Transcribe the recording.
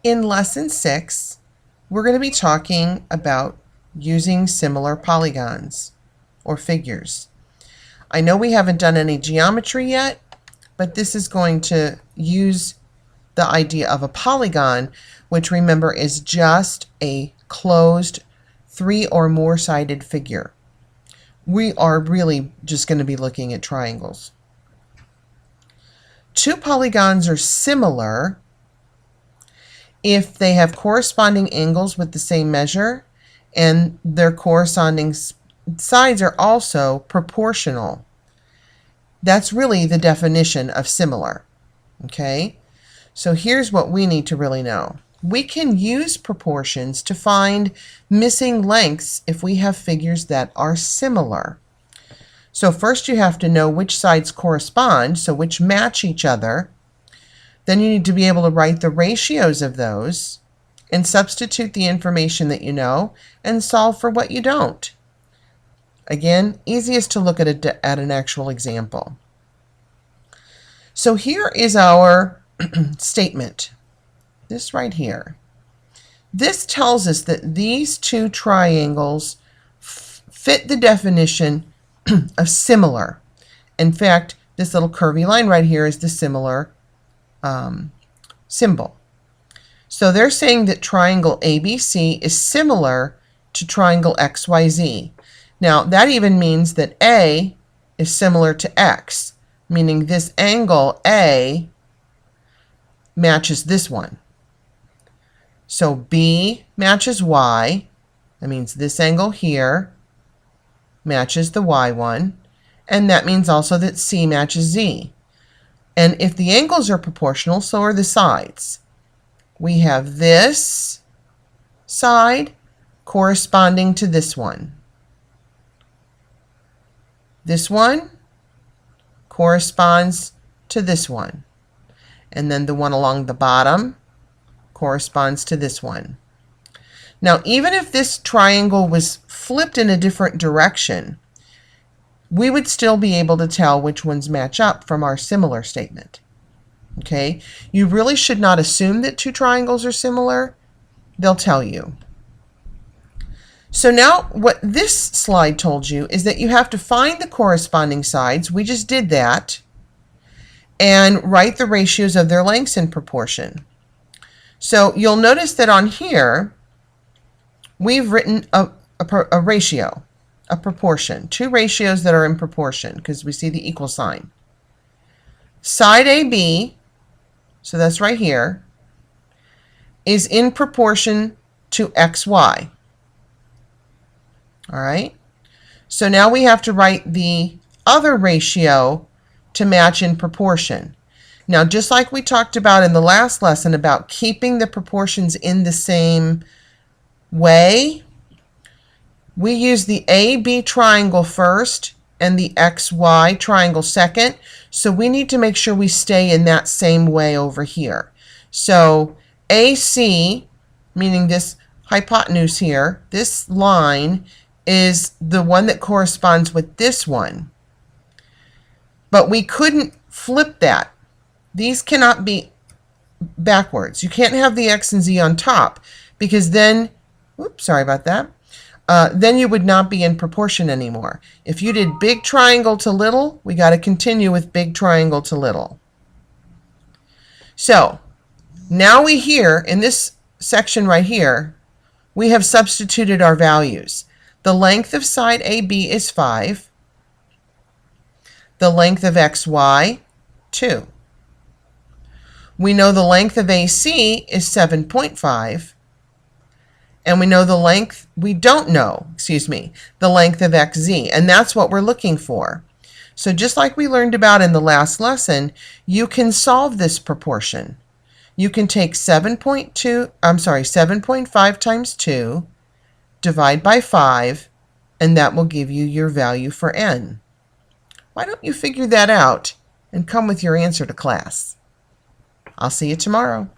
In Lesson 6, we're going to be talking about using similar polygons or figures. I know we haven't done any geometry yet, but this is going to use the idea of a polygon, which remember is just a closed 3 or more sided figure. We are really just going to be looking at triangles. Two polygons are similar if they have corresponding angles with the same measure and their corresponding sides are also proportional. That's really the definition of similar. Okay, so here's what we need to really know. We can use proportions to find missing lengths if we have figures that are similar. So first you have to know which sides correspond, so which match each other. Then you need to be able to write the ratios of those and substitute the information that you know and solve for what you don't. Again, easiest to look at an actual example. So here is our statement, this right here. This tells us that these two triangles fit the definition of similar. In fact, this little curvy line right here is the similar symbol. So they're saying that triangle ABC is similar to triangle XYZ. Now that even means that A is similar to X, meaning this angle A matches this one. So B matches Y. That means this angle here matches the Y one, and that means also that C matches Z. And if the angles are proportional, so are the sides. We have this side corresponding to this one. This one corresponds to this one. And then the one along the bottom corresponds to this one. Now, even if this triangle was flipped in a different direction, we would still be able to tell which ones match up from our similar statement. Okay, you really should not assume that two triangles are similar. They'll tell you. So now what this slide told you is that you have to find the corresponding sides. We just did that. And write the ratios of their lengths in proportion. So you'll notice that on here, we've written a ratio. A proportion, two ratios that are in proportion because we see the equal sign. Side AB, so that's right here, is in proportion to XY. All right, so now we have to write the other ratio to match in proportion. Now, just like we talked about in the last lesson about keeping the proportions in the same way, we use the AB triangle first and the XY triangle second. So we need to make sure we stay in that same way over here. So AC, meaning this hypotenuse here, this line is the one that corresponds with this one. But we couldn't flip that. These cannot be backwards. You can't have the X and Z on top because then, oops, sorry about that. Then you would not be in proportion anymore. If you did big triangle to little, we got to continue with big triangle to little. So now we here, in this section right here, we have substituted our values. The length of side AB is 5. The length of XY, 2. We know the length of AC is 7.5. And we know the length, we don't know, the length of XZ, and that's what we're looking for. So just like we learned about in the last lesson, you can solve this proportion. You can take 7.5 times 2, divide by 5, and that will give you your value for n. Why don't you figure that out and come with your answer to class? I'll see you tomorrow.